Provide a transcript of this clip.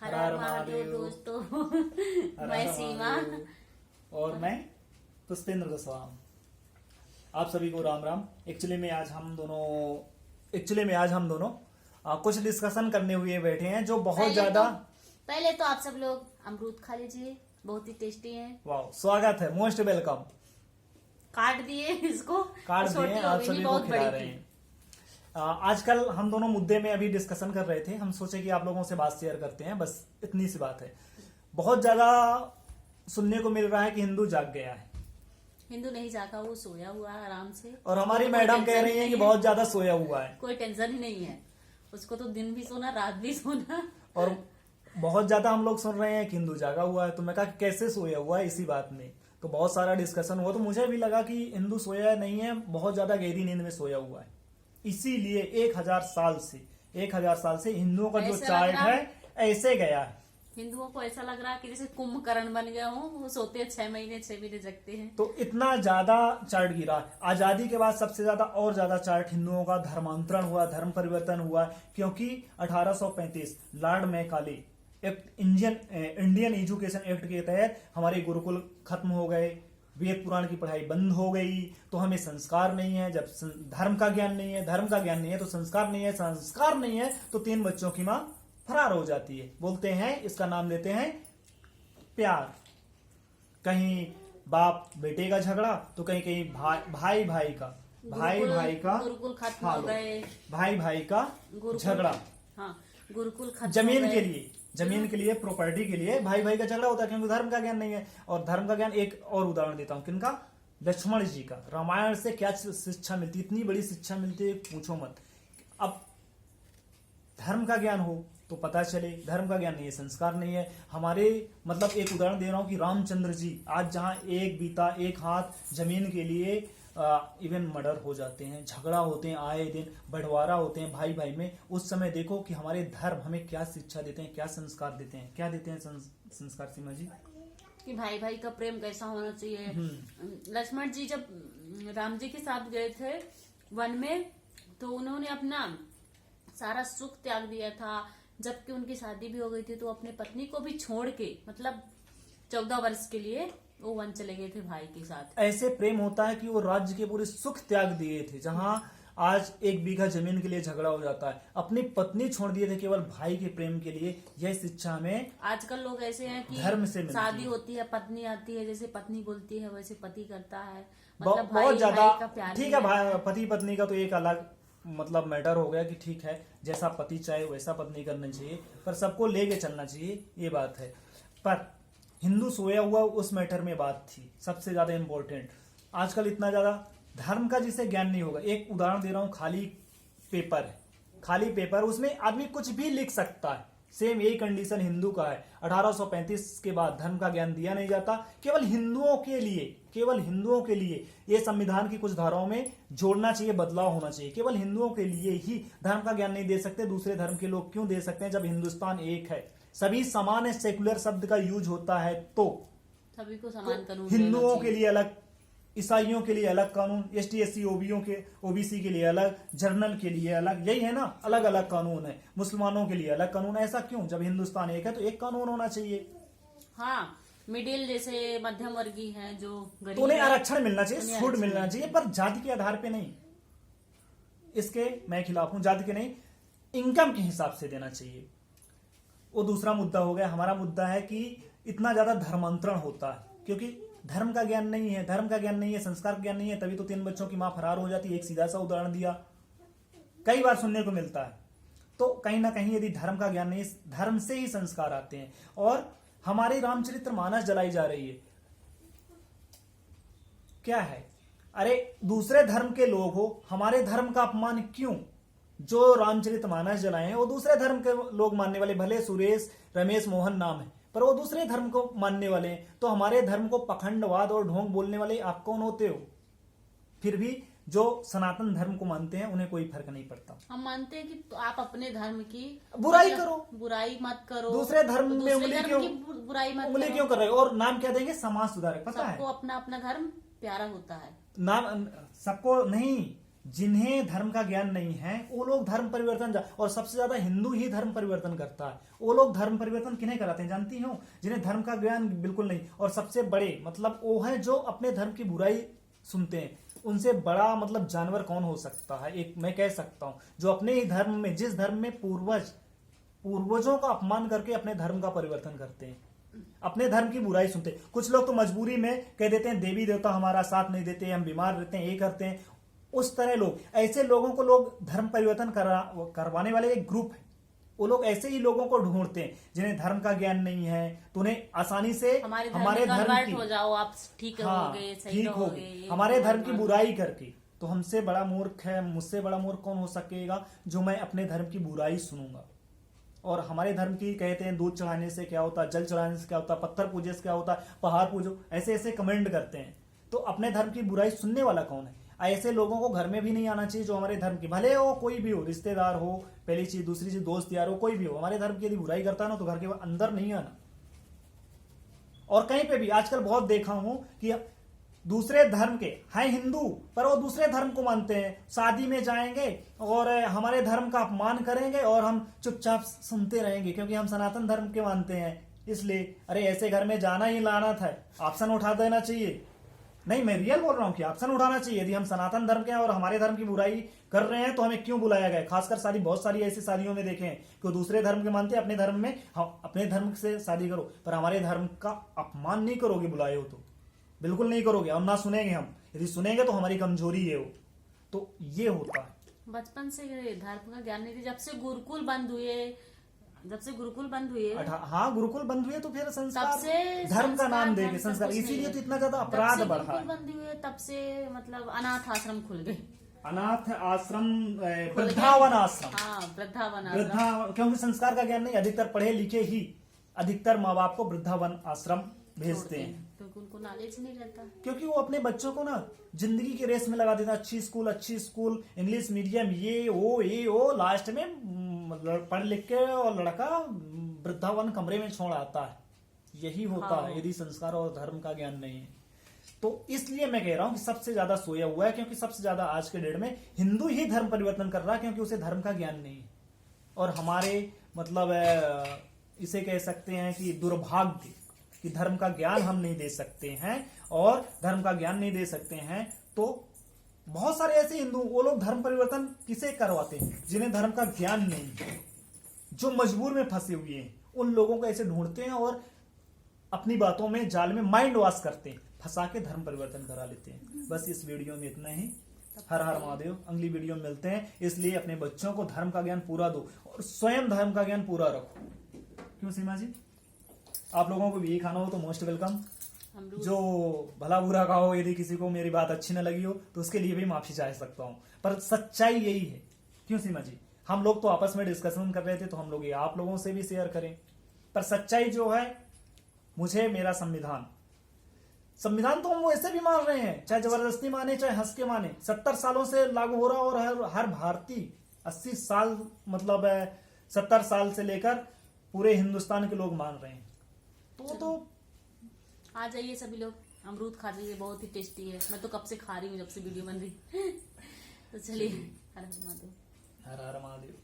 हर हर महादेव दोस्तों। मैं सीमा और मैं पुष्पेंद्र गोस्वामी। आप सभी को राम राम। एक्चुअली में आज हम दोनों कुछ डिस्कशन करने हुए बैठे हैं जो बहुत ज्यादा। पहले तो आप सब लोग अमरूद खा लीजिए, बहुत ही टेस्टी है। वाह, स्वागत है, मोस्ट वेलकम। काट दिए इसको, काट दिए, आप सभी को खिला रहे हैं। आजकल हम दोनों मुद्दे में अभी डिस्कशन कर रहे थे। हम सोचे कि आप लोगों से बात शेयर करते हैं, बस इतनी सी बात है। बहुत ज्यादा सुनने को मिल रहा है कि हिंदू जाग गया है। हिंदू नहीं जागा, वो सोया हुआ है आराम से। और हमारी मैडम कह रही है कि बहुत ज्यादा सोया हुआ है। कोई टेंशन ही नहीं है उसको, तो दिन भी सोना रात भी सोना। और बहुत ज्यादा हम लोग सुन रहे हैं कि हिंदू जागा हुआ है। तो मैं कहा कैसे सोया हुआ है, इसी बात में तो बहुत सारा डिस्कशन हुआ। तो मुझे भी लगा कि हिंदू सोया नहीं है, बहुत ज्यादा गहरी नींद में सोया हुआ है। इसीलिए 1000 साल से हिंदुओं का जो चार्ट है ऐसे गया है। हिंदुओं को ऐसा लग रहा है कि जैसे कुंभकर्ण बन गया हो, वो सोते हैं 6 महीने जगते हैं। तो इतना ज्यादा चार्ट गिरा। आजादी के बाद सबसे ज्यादा और ज्यादा चार्ट हिंदुओं का धर्मांतरण हुआ, धर्म परिवर्तन हुआ, क्योंकि 1835 Lord Macaulay act, Indian education act के तहत हमारे गुरुकुल खत्म हो गए, वेद पुराण की पढ़ाई बंद हो गई। तो हमें संस्कार नहीं है। जब धर्म का ज्ञान नहीं है तो संस्कार नहीं है, संस्कार नहीं है तो 3 बच्चों की माँ फरार हो जाती है। बोलते हैं, इसका नाम देते हैं प्यार। कहीं बाप बेटे का झगड़ा, तो कहीं भाई भाई का गुरुकुल खत्म हो गए, भाई का झगड़ा। हाँ, गुरुकुल खत्म जमीन के लिए प्रॉपर्टी के लिए भाई का झगड़ा होता है, क्योंकि धर्म का ज्ञान नहीं है। और धर्म का ज्ञान, एक और उदाहरण देता हूं, किनका? लक्ष्मण जी का। रामायण से क्या शिक्षा मिलती, इतनी बड़ी शिक्षा मिलती है, पूछो मत। अब धर्म का ज्ञान हो तो पता चले, धर्म का ज्ञान नहीं है, संस्कार नहीं है हमारे। मतलब एक उदाहरण दे रहा हूं कि रामचंद्र जी आज जहां एक हाथ जमीन के लिए इवन मर्डर हो जाते हैं, झगड़ा होते हैं, आए दिन बंटवारा होते हैं भाई में। उस समय देखो कि हमारे धर्म हमें क्या शिक्षा देते हैं, क्या संस्कार देते हैं, क्या देते हैं संस्कार सीमा जी? कि भाई का प्रेम कैसा होना चाहिए। लक्ष्मण जी जब राम जी के साथ गए थे वन में, तो उन्होंने अपना सारा सुख त्याग दिया था। जबकि उनकी शादी भी हो गई थी, तो अपने पत्नी को भी छोड़ के, मतलब 14 वर्ष के लिए वो वन चले गए थे भाई के साथ। ऐसे प्रेम होता है कि वो राज्य के पूरे सुख त्याग दिए थे। जहां आज 1 बीघा जमीन के लिए झगड़ा हो जाता है, अपनी पत्नी छोड़ दिए थे केवल भाई के प्रेम के लिए। यह शिक्षा हमें आजकल लोग ऐसे हैं कि धर्म से शादी होती है, पत्नी आती है, जैसे पत्नी बोलती है वैसे पति करता है। मतलब बहुत ज्यादा। ठीक है, पति पत्नी का तो एक अलग मतलब मैटर हो गया कि ठीक है, जैसा पति चाहे वैसा पत्नी करना चाहिए, पर सबको लेके चलना चाहिए, ये बात है। पर हिंदू सोया हुआ उस मैटर में बात थी सबसे ज्यादा इंपॉर्टेंट। आजकल इतना ज्यादा धर्म का जिसे ज्ञान नहीं होगा। एक उदाहरण दे रहा हूं, खाली पेपर, उसमें आदमी कुछ भी लिख सकता है। सेम यही कंडीशन हिंदू का है। 1835 के बाद धर्म का ज्ञान दिया नहीं जाता, केवल हिंदुओं के लिए ये संविधान की कुछ धाराओं में जोड़ना चाहिए, बदलाव होना चाहिए। केवल हिंदुओं के लिए ही धर्म का ज्ञान नहीं दे सकते, दूसरे धर्म के लोग क्यों दे सकते हैं? जब हिंदुस्तान एक है, सभी समान है, सेकुलर शब्द का यूज होता है, तो सभी को समान कानून। हिंदुओं के लिए अलग, ईसाइयों के लिए अलग कानून, ST SC OBC के लिए अलग, जर्नल के लिए अलग, यही है ना, अलग अलग कानून है। मुसलमानों के लिए अलग कानून। ऐसा क्यों? जब हिंदुस्तान एक है तो एक कानून होना चाहिए। हाँ, मिडिल जैसे मध्यम वर्गीय हैं जो गरीब, तो उन्हें आरक्षण मिलना चाहिए, छूट मिलना चाहिए, पर जाति के आधार पे नहीं। इसके मैं खिलाफ हूं। जाति के नहीं, इनकम के हिसाब से देना चाहिए। वो दूसरा मुद्दा हो गया। हमारा मुद्दा है कि इतना ज्यादा धर्मांतरण होता है क्योंकि धर्म का ज्ञान नहीं है, संस्कार का ज्ञान नहीं है, तभी तो 3 बच्चों की मां फरार हो जाती है। एक सीधा सा उदाहरण दिया, कई बार सुनने को मिलता है। तो कहीं ना कहीं यदि धर्म का ज्ञान नहीं, धर्म से ही संस्कार आते हैं। और हमारी रामचरितमानस जलाई जा रही है, क्या है? अरे दूसरे धर्म के लोग हो, हमारे धर्म का अपमान क्यों? जो रामचरितमानस जलाए हैं वो दूसरे धर्म के लोग मानने वाले, भले सुरेश रमेश मोहन नाम है, पर वो दूसरे धर्म को मानने वाले हैं। तो हमारे धर्म को पखंडवाद और ढोंग बोलने वाले आप कौन होते हो? फिर भी जो सनातन धर्म को मानते हैं उन्हें कोई फर्क नहीं पड़ता। हम मानते हैं कि तो आप अपने धर्म की बुराई करो, बुराई मत करो, दूसरे धर्म में उंगली क्यों कर रहे हो? और नाम क्या देंगे? समाज सुधारक। पता है, सबको अपना अपना धर्म प्यारा होता है। नाम सबको नहीं, जिन्हें धर्म का ज्ञान नहीं है वो लोग धर्म परिवर्तन और सबसे ज्यादा हिंदू ही धर्म परिवर्तन करता है। वो लोग धर्म परिवर्तन किन्हें कराते हैं जानती हो? जिन्हें धर्म का ज्ञान बिल्कुल नहीं। और सबसे बड़े मतलब वो है जो अपने धर्म की बुराई सुनते हैं। उनसे बड़ा मतलब जानवर कौन हो सकता है? एक मैं कह सकता हूं जो अपने ही धर्म में, जिस धर्म में पूर्वजों का अपमान करके अपने धर्म का परिवर्तन करते हैं, अपने धर्म की बुराई सुनते हैं। कुछ लोग तो मजबूरी में कह देते हैं देवी देवता हमारा साथ नहीं देते, हम बीमार रहते हैं, ये करते हैं। उस तरह लोग, ऐसे लोगों को लोग धर्म परिवर्तन करवाने वाले एक ग्रुप है। वो लोग ऐसे ही लोगों को ढूंढते हैं जिन्हें धर्म का ज्ञान नहीं है, तो उन्हें आसानी से हमारे धर्म की हो जाओ, आप ठीक रहोगे, सही रहोगे, हमारे धर्म की बुराई करके। तो हमसे बड़ा मूर्ख है, मुझसे बड़ा मूर्ख कौन हो सकेगा जो मैं अपने धर्म की बुराई सुनूंगा। और हमारे धर्म की कहते हैं दूध चढ़ाने से क्या होता है, जल चढ़ाने से क्या होता है, पत्थर पूजे से क्या होता है, पहाड़ पूजो, ऐसे ऐसे कमेंट करते हैं। तो अपने धर्म की बुराई सुनने वाला कौन है? ऐसे लोगों को घर में भी नहीं आना चाहिए जो हमारे धर्म की, भले वो कोई भी हो, रिश्तेदार हो, पहली चीज, दूसरी चीज दोस्त यार हो, कोई भी हो, हमारे धर्म की यदि बुराई करता है ना तो घर के अंदर नहीं आना। और कहीं पे भी आजकल बहुत देखा हूं कि दूसरे धर्म के हैं हिंदू पर वो दूसरे धर्म को मानते हैं, शादी में जाएंगे और हमारे धर्म का अपमान करेंगे और हम चुपचाप सुनते रहेंगे क्योंकि हम सनातन धर्म के मानते हैं। इसलिए अरे ऐसे घर में जाना ही लाना था, ऑप्शन उठा देना चाहिए। नहीं, मैं रियल बोल रहा हूं कि ऑप्शन उठाना चाहिए। यदि हम सनातन धर्म के हैं और हमारे धर्म की बुराई कर रहे हैं तो हमें क्यों बुलाया गया? खासकर शादी, बहुत सारी ऐसी शादियों में देखे हैं कि दूसरे धर्म के मानते हैं, अपने धर्म में हम अपने धर्म से शादी करो पर हमारे धर्म का अपमान नहीं करोगे, बुलाए हो तो बिल्कुल नहीं करोगे, हम ना सुनेंगे। हम यदि सुनेंगे तो हमारी कमजोरी है वो। तो ये होता है। बचपन से धर्म का ज्ञान नहीं थी, जब से गुरुकुल बंद हुए हाँ, गुरुकुल बंद हुए तो फिर संस्कार धर्म का नाम देके संस्कार, इसीलिए तो इतना ज्यादा अपराध बढ़ा है। बंद हुए तब से मतलब अनाथ आश्रम खुल गए, अनाथ आश्रम, वृद्धावन आश्रम। हाँ, वृद्धा, क्योंकि संस्कार का ज्ञान नहीं, अधिकतर पढ़े लिखे ही अधिकतर माँ बाप को वृद्धावन आश्रम भेजते हैं क्योंकि उनको नॉलेज नहीं रहता, क्योंकि वो अपने बच्चों को ना जिंदगी की रेस में लगा देता। अच्छी स्कूल, इंग्लिश मीडियम, ये वो लास्ट में पढ़ लिख के और लड़का वृद्धावन कमरे में छोड़ आता है। यही होता है यदि संस्कार और धर्म का ज्ञान नहीं है। तो इसलिए मैं कह रहा हूं कि सबसे ज्यादा सोया हुआ है, क्योंकि सबसे ज्यादा आज के डेट में हिंदू ही धर्म परिवर्तन कर रहा है क्योंकि उसे धर्म का ज्ञान नहीं है। और हमारे मतलब इसे कह सकते हैं कि दुर्भाग्य कि धर्म का ज्ञान हम नहीं दे सकते हैं। और धर्म का ज्ञान नहीं दे सकते हैं तो बहुत सारे ऐसे हिंदू, वो लोग धर्म परिवर्तन किसे करवाते हैं? जिन्हें धर्म का ज्ञान नहीं है, जो मजबूर में फंसे हुए हैं, उन लोगों को ऐसे ढूंढते हैं और अपनी बातों में, जाल में माइंड वॉश करते हैं, फंसा के धर्म परिवर्तन करा लेते हैं। बस इस वीडियो में इतना ही। हर हर महादेव। अगली वीडियो में मिलते हैं। इसलिए अपने बच्चों को धर्म का ज्ञान पूरा दो और स्वयं धर्म का ज्ञान पूरा रखो। क्यों सीमा जी? आप लोगों को भी ये खाना हो तो मोस्ट वेलकम। जो भला बुरा का हो, यदि किसी को मेरी बात अच्छी न लगी हो तो उसके लिए भी माफी चाह सकता हूं, पर सच्चाई यही है। क्यों सीमा जी? हम लोग तो आपस में डिस्कशन कर रहे थे तो हम लोग ये आप लोगों से भी शेयर करें, पर सच्चाई जो है, मुझे मेरा संविधान तो हम वैसे भी मान रहे हैं, चाहे जबरदस्ती माने चाहे हंस के माने, 70 सालों से लागू हो रहा और हर भारतीय 80 साल मतलब 70 साल से लेकर पूरे हिंदुस्तान के लोग मान रहे हैं। तो आ जाइए सभी लोग, अमरूद खा लीजिए, बहुत ही टेस्टी है। मैं तो कब से खा रही हूँ जब से वीडियो बन रही। तो चलिए, हर हर महादेव। हर हर महादेव।